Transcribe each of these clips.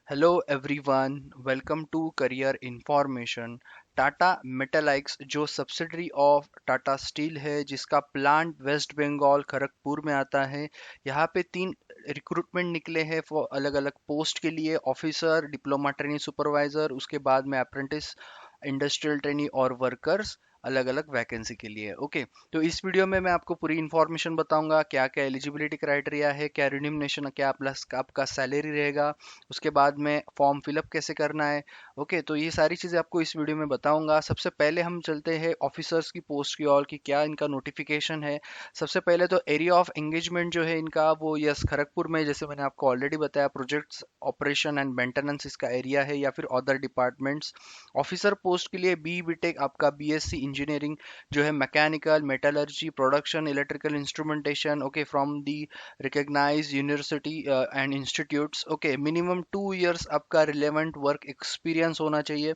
Hello everyone, welcome to career information. Tata Metaliks जो subsidiary of Tata steel है, जिसका plant waste Bengal Kharagpur में आता है। यहाँ पे तीन रिक्रूटमेंट निकले हैं फॉर अलग अलग पोस्ट के लिए: ऑफिसर, डिप्लोमा ट्रेनी सुपरवाइजर, उसके बाद में अप्रेंटिस, इंडस्ट्रियल ट्रेनी और वर्कर्स, अलग अलग वैकेंसी के लिए। ओके, तो इस वीडियो में मैं आपको पूरी इन्फॉर्मेशन बताऊंगा, क्या क्या एलिजिबिलिटी क्राइटेरिया है, क्या रिन्यूमरेशन, क्या प्लस आपका सैलरी रहेगा, उसके बाद में फॉर्म फिलअप कैसे करना है। ओके, तो ये सारी चीज़ें आपको इस वीडियो में बताऊंगा। सबसे पहले हम चलते हैं ऑफिसर्स की पोस्ट की ओर कि क्या इनका नोटिफिकेशन है। सबसे पहले तो एरिया ऑफ एंगेजमेंट जो है इनका, वो यस खड़गपुर में, जैसे मैंने आपको ऑलरेडी बताया, प्रोजेक्ट्स ऑपरेशन एंड मेंटेनेंस इसका एरिया है, या फिर अदर डिपार्टमेंट्स। ऑफिसर पोस्ट के लिए बी बीटेक आपका बीएससी इंजीनियरिंग जो है, mechanical, metallurgy, production, electrical instrumentation, okay, from the recognized university and institutes। Okay, minimum 2 years आपका रिलेवेंट वर्क एक्सपीरियंस होना चाहिए।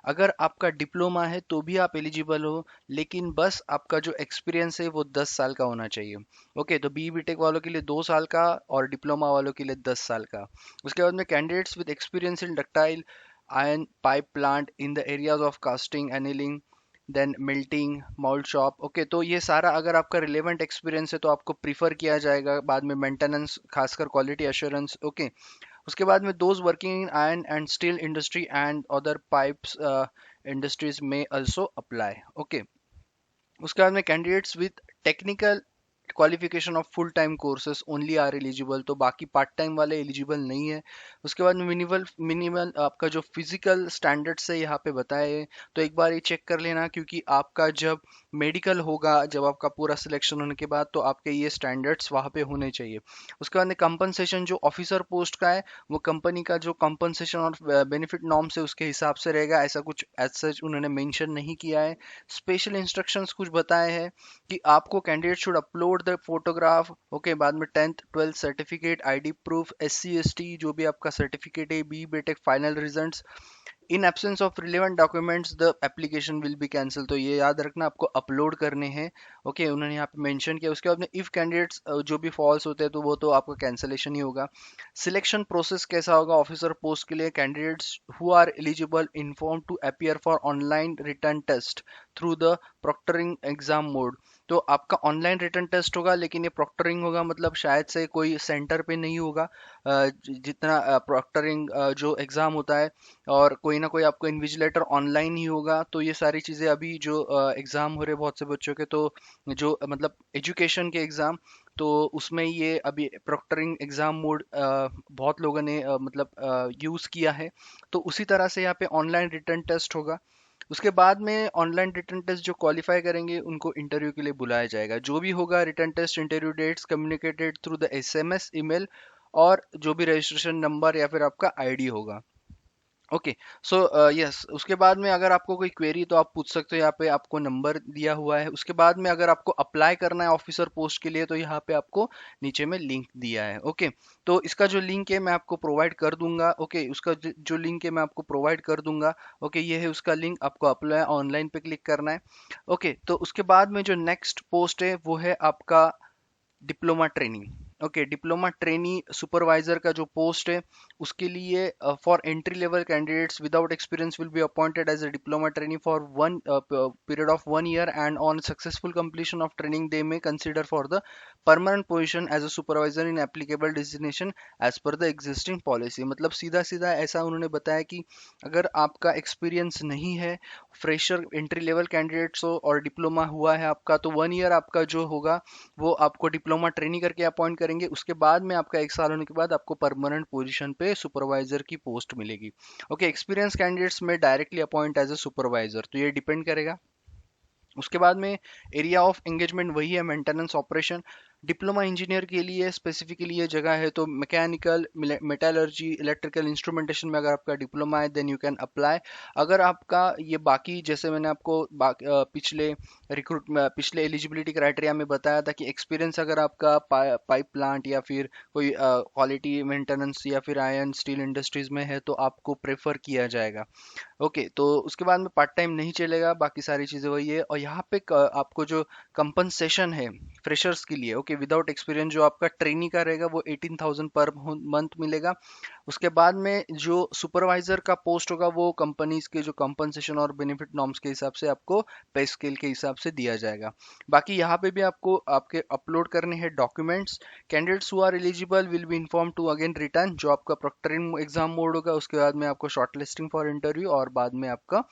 अगर आपका डिप्लोमा है तो भी आप एलिजिबल हो, लेकिन बस आपका जो एक्सपीरियंस है वो 10 साल का होना चाहिए। ओके, तो बी बीटेक वालों के लिए 2 साल का और डिप्लोमा वालों के लिए 10 साल का। उसके बाद में candidates with experience in ductile iron pipe plant in the areas of casting, annealing, then melting, mould shop. Okay, तो ये सारा अगर आपका रिलेवेंट एक्सपीरियंस है तो आपको प्रीफर किया जाएगा। बाद में मेंटेनेंस, खासकर क्वालिटी एश्योरेंस। ओके, उसके बाद में those working in iron and steel industry and other pipes industries में आल्सो अप्लाई। ओके, उसके बाद में candidates with technical qualification of full time courses only are eligible, तो बाकी पार्ट टाइम वाले एलिजिबल नहीं है। उसके बाद में मिनिमल मिनिमल आपका जो फिजिकल स्टैंडर्ड्स है यहाँ पे बताए हैं, तो एक बार ये चेक कर लेना, क्योंकि आपका जब मेडिकल होगा, जब आपका पूरा सिलेक्शन होने के बाद, तो आपके ये स्टैंडर्ड्स वहाँ पे होने चाहिए। उसके बाद में कंपनसेशन जो ऑफिसर पोस्ट का है, वो कंपनी का जो कंपनसेशन और बेनिफिट नॉर्म्स है उसके हिसाब से रहेगा। ऐसा कुछ एज सच उन्होंने मेंशन नहीं किया है। स्पेशल इंस्ट्रक्शंस कुछ बताए हैं कि आपको candidate should upload the photograph. Okay, बाद में 10th 12th certificate, ID proof, SC ST जो भी आपका सर्टिफिकेट है, B BTech final results. In absence of relevant documents the application will be cancel, तो ये याद रखना, आपको अपलोड करने हैं। ओके, उन्होंने यहाँ पे मेंशन किया। उसके बाद में इफ कैंडिडेट्स जो भी फॉल्स होते हैं तो वो तो आपका कैंसिलेशन ही होगा। सिलेक्शन प्रोसेस कैसा होगा ऑफिसर पोस्ट के लिए: candidates who are eligible inform to appear for online written test through the proctoring exam mode. तो आपका ऑनलाइन रिटर्न टेस्ट होगा, लेकिन ये प्रोक्टरिंग होगा, मतलब शायद से कोई सेंटर पे नहीं होगा। जितना प्रोक्टरिंग जो एग्ज़ाम होता है, और कोई ना कोई आपको इन्विजिलेटर ऑनलाइन ही होगा। तो ये सारी चीज़ें अभी जो एग्ज़ाम हो रहे हैं बहुत से बच्चों के, तो जो मतलब एजुकेशन के एग्ज़ाम, तो उसमें ये अभी प्रोक्टरिंग एग्ज़ाम मोड बहुत लोगों ने मतलब यूज़ किया है। तो उसी तरह से यहाँ पे ऑनलाइन रिटर्न टेस्ट होगा। उसके बाद में ऑनलाइन रिटर्न टेस्ट जो क्वालिफाई करेंगे उनको इंटरव्यू के लिए बुलाया जाएगा। जो भी होगा, written test interview dates communicated through the SMS, email, और जो भी रजिस्ट्रेशन नंबर या फिर आपका आईडी होगा। ओके, सो यस, उसके बाद में अगर आपको कोई क्वेरी तो आप पूछ सकते हो, यहाँ पे आपको नंबर दिया हुआ है। उसके बाद में अगर आपको अप्लाई करना है ऑफिसर पोस्ट के लिए, तो यहाँ पे आपको नीचे में लिंक दिया है। ओके, तो इसका जो लिंक है मैं आपको प्रोवाइड कर दूंगा। ओके, उसका जो लिंक है मैं आपको प्रोवाइड कर दूंगा। ओके, ये है उसका लिंक, आपको अप्लाई ऑनलाइन पे क्लिक करना है। ओके, तो उसके बाद में जो नेक्स्ट पोस्ट है वो है आपका diploma training. Okay, diploma trainee supervisor का जो पोस्ट है, उसके लिए for entry level candidates without experience will be appointed as a diploma trainee for one period of 1 year, and on successful completion of training they may consider for the permanent position as a supervisor in applicable designation as per the existing policy. मतलब सीधा सीधा ऐसा उन्होंने बताया कि अगर आपका experience नहीं है, फ्रेशर एंट्री लेवल कैंडिडेट्स हो और डिप्लोमा हुआ है आपका, तो 1 ईयर आपका जो होगा वो आपको डिप्लोमा ट्रेनिंग करके अपॉइंट करेंगे। उसके बाद में आपका 1 साल होने के बाद आपको परमानेंट पोजीशन पे सुपरवाइजर की पोस्ट मिलेगी। ओके, एक्सपीरियंस कैंडिडेट्स में directly appoint as a supervisor, तो ये डिपेंड करेगा। उसके बाद में एरिया ऑफ एंगेजमेंट वही है, मेंटेनेंस ऑपरेशन। डिप्लोमा इंजीनियर के लिए स्पेसिफिकली ये जगह है, तो मैकेनिकल, मेटलर्जी, इलेक्ट्रिकल इंस्ट्रूमेंटेशन में अगर आपका डिप्लोमा है देन यू कैन अप्लाई। अगर आपका ये बाकी, जैसे मैंने आपको पिछले पिछले एलिजिबिलिटी क्राइटेरिया में बताया था कि एक्सपीरियंस अगर आपका पाइप प्लांट या फिर कोई क्वालिटी मेंटेनेंस या फिर आयरन स्टील इंडस्ट्रीज में है, तो आपको प्रेफर किया जाएगा। ओके, तो उसके बाद में पार्ट टाइम नहीं चलेगा, बाकी सारी चीज़ें वही है। और यहाँ पे आपको जो कंपनसेशन है फ्रेशर्स के लिए, ओके, ओके, विदाउट एक्सपीरियंस जो आपका ट्रेनी का रहेगा वो 18,000 पर मंथ मिलेगा। उसके बाद में जो सुपरवाइजर का पोस्ट होगा वो कंपनीज के जो कंपनसेशन और बेनिफिट नॉर्म्स के हिसाब से आपको पे स्केल के हिसाब से दिया जाएगा। बाकी यहाँ पे भी आपको आपके अपलोड करने हैं documents. Candidates who are eligible will be inform to again written, जो आपका प्रोक्टरिंग एग्जाम मोड होगा, उसके बाद में आपको शॉर्ट लिस्टिंग फॉर इंटरव्यू और बाद में आपका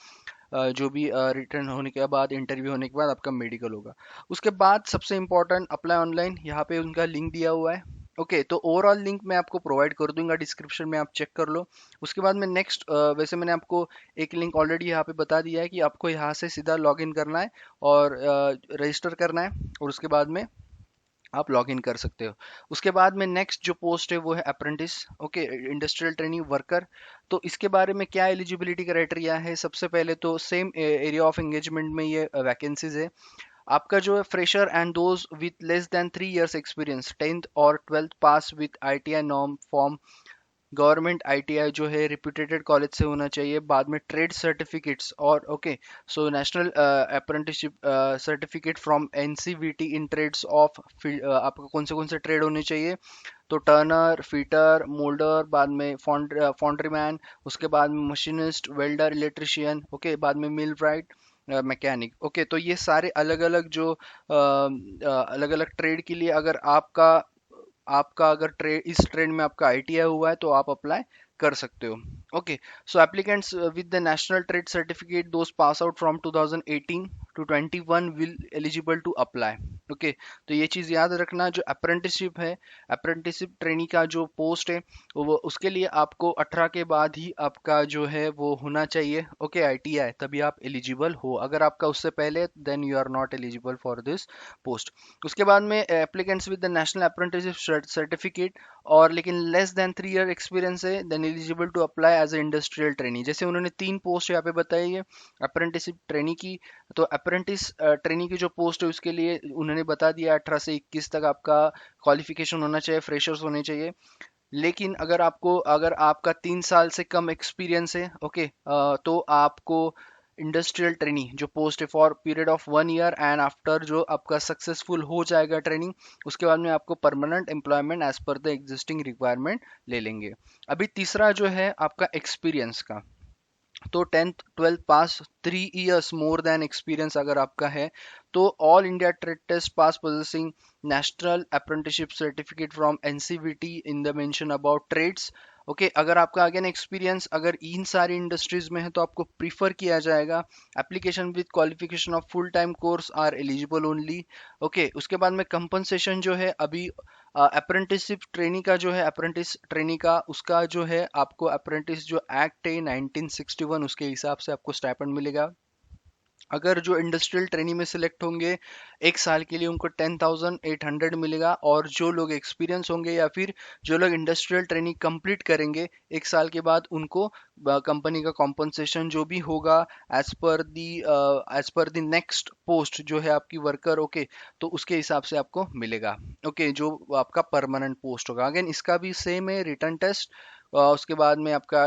जो भी रिटर्न होने के बाद इंटरव्यू होने के बाद आपका मेडिकल होगा। उसके बाद सबसे इंपॉर्टेंट अप्लाई ऑनलाइन, यहाँ पे उनका लिंक दिया हुआ है। ओके, तो ओवरऑल लिंक मैं आपको प्रोवाइड कर दूंगा डिस्क्रिप्शन में, आप चेक कर लो। उसके बाद में नेक्स्ट, वैसे मैंने आपको एक लिंक ऑलरेडी यहाँ पे बता दिया है कि आपको यहाँ से सीधा लॉग इन करना है और रजिस्टर करना है, और उसके बाद में आप लॉग इन कर सकते हो। उसके बाद में नेक्स्ट जो पोस्ट है वो है apprentice, okay, industrial training worker. तो इसके बारे में क्या एलिजिबिलिटी क्राइटेरिया है, सबसे पहले तो सेम एरिया ऑफ एंगेजमेंट में ये वैकेंसीज है। आपका जो है fresher and those with less than 3 years experience, 10th और 12th pass with ITI norm form, government ITI जो है रिप्यूटेड कॉलेज से होना चाहिए। बाद में ट्रेड सर्टिफिकेट्स और okay, so national apprenticeship certificate from NCVT in trades of field, आपको कौन से ट्रेड होने चाहिए, तो टर्नर, फीटर, मोल्डर, बाद में फॉन्ड्रीमैन, उसके बाद में मशीनिस्ट, वेल्डर, इलेक्ट्रिशियन, ओके, बाद में मिल राइट, मैकेनिक। ओके, तो ये सारे अलग अलग जो अलग अलग ट्रेड के लिए अगर आपका आपका अगर ट्रेड इस ट्रेड में आपका आईटीआई हुआ है तो आप अप्लाई कर सकते हो। Okay, so applicants with the national trade certificate those pass out from 2018 to 21 will eligible to apply. Okay, तो ये चीज़ याद रखना, जो अप्रेंटिसशिप है, अप्रेंटिसशिप ट्रेनी का जो पोस्ट है वो उसके लिए आपको 18 के बाद ही आपका जो है वो होना चाहिए, ओके, आईटीआई, तभी आप एलिजिबल हो। अगर आपका उससे पहले, then you are not eligible for this post. उसके बाद में applicants with the national apprenticeship certificate और लेकिन लेस देन 3 ईयर एक्सपीरियंस है, then eligible to apply as a industrial trainee. जैसे उन्होंने 3 पोस्ट यहाँ पे बताई है अप्रेंटिसशिप ट्रेनी की, तो अप्रेंटिस ट्रेनी की जो पोस्ट है उसके लिए उन्होंने बता दिया 18 से 21 तक आपका क्वालिफिकेशन होना चाहिए, फ्रेशर्स होने चाहिए। लेकिन अगर आपका 3 साल से कम एक्सपीरियंस है, ओके, तो आपको इंडस्ट्रियल ट्रेनिंग जो पोस्ट है for period of 1 year, and after जो आपका सक्सेसफुल हो जाएगा ट्रेनिंग, उसके बाद में आपको permanent employment as per the existing requirement ले लेंगे। अभी तीसरा जो है आपका एक्सपीरियंस का, तो 10th 12th pass, 3 years more than experience अगर आपका है, तो all India trade test pass possessing national apprenticeship certificate from NCVT in the mention about trades. Okay, अगर आपका अगेन एक्सपीरियंस अगर इन सारी इंडस्ट्रीज में है तो आपको प्रीफर किया जाएगा। Application with qualification of full time course are eligible only. Okay, उसके बाद में कंपनसेशन जो है अभी अप्रेंटिसशिप ट्रेनी का जो है, अप्रेंटिस ट्रेनी का उसका जो है आपको अप्रेंटिस जो एक्ट है 1961 उसके हिसाब से आपको स्टाइपेंड मिलेगा। अगर जो इंडस्ट्रियल ट्रेनिंग में सिलेक्ट होंगे 1 साल के लिए उनको 10,800 मिलेगा, और जो लोग एक्सपीरियंस होंगे या फिर जो लोग इंडस्ट्रियल ट्रेनिंग कंप्लीट करेंगे 1 साल के बाद, उनको कंपनी का कॉम्पनसेशन जो भी होगा एज पर दी नेक्स्ट पोस्ट जो है आपकी वर्कर, ओके, तो उसके हिसाब से आपको मिलेगा। ओके, जो आपका परमानेंट पोस्ट होगा, अगेन इसका भी सेम है, रिटर्न टेस्ट, उसके बाद में आपका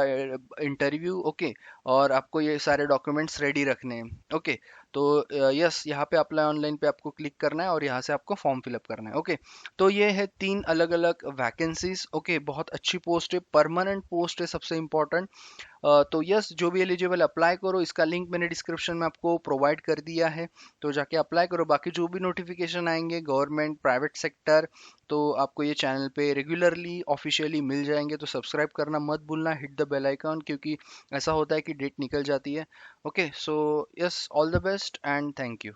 इंटरव्यू, ओके, और आपको ये सारे डॉक्यूमेंट्स रेडी रखने हैं। ओके, तो यस, यहाँ पे अप्लाई ऑनलाइन पे आपको क्लिक करना है और यहाँ से आपको फॉर्म फिलअप करना है। ओके, तो ये है 3 अलग अलग वैकेंसीज। ओके, बहुत अच्छी पोस्ट है, परमानेंट पोस्ट है, सबसे इंपॉर्टेंट। तो यस, जो भी एलिजिबल अप्लाई करो, इसका लिंक मैंने डिस्क्रिप्शन में आपको प्रोवाइड कर दिया है, तो जाके अप्लाई करो। बाकी जो भी नोटिफिकेशन आएंगे गवर्नमेंट, प्राइवेट सेक्टर, तो आपको ये चैनल पे रेगुलरली ऑफिशियली मिल जाएंगे, तो सब्सक्राइब करना मत भूलना, हिट द बेल आइकन, क्योंकि ऐसा होता है कि डेट निकल जाती है। Okay, so yes, all the best and thank you.